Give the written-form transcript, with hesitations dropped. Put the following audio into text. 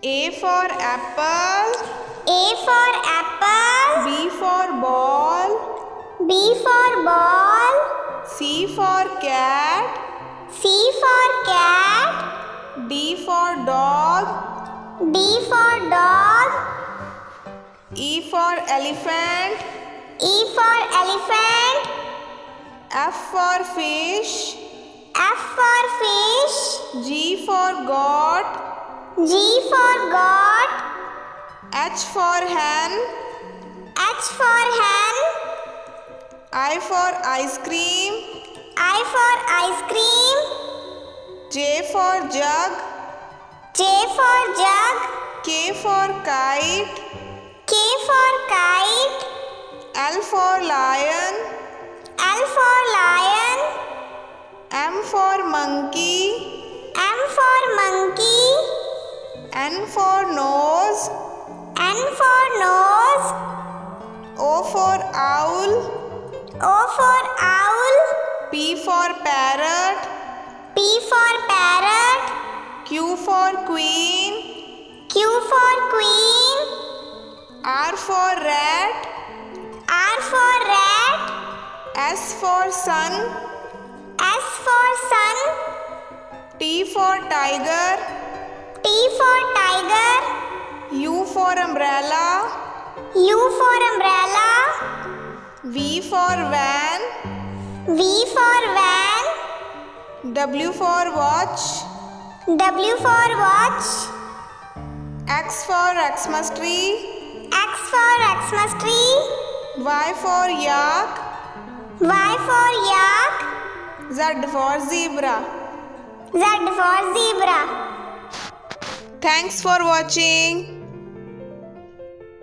A for apple. A for apple. B for ball. B for ball. C for cat. C for cat. D for dog. D for dog. E for elephant. E for elephant. F for fish. F for fish. G for goat. G for goat. H for hen. H for hen. I for ice cream. I for ice cream. J for jug. J for jug. K for kite. K for kite. L for lion. L for lion. M for monkey. M for monkey. N for nose. N for nose. O for owl. O for owl. P for parrot. P for parrot. Q for queen. Q for queen. R for rat. R for rat. S for sun. S for sun. T for tiger. T for tiger. U for umbrella. U for umbrella. V for van. V for van. W for watch. W for watch. X for Xmas tree. X for Xmas tree. Y for yak. Y for yak. Z for zebra. Z for zebra. Thanks for watching.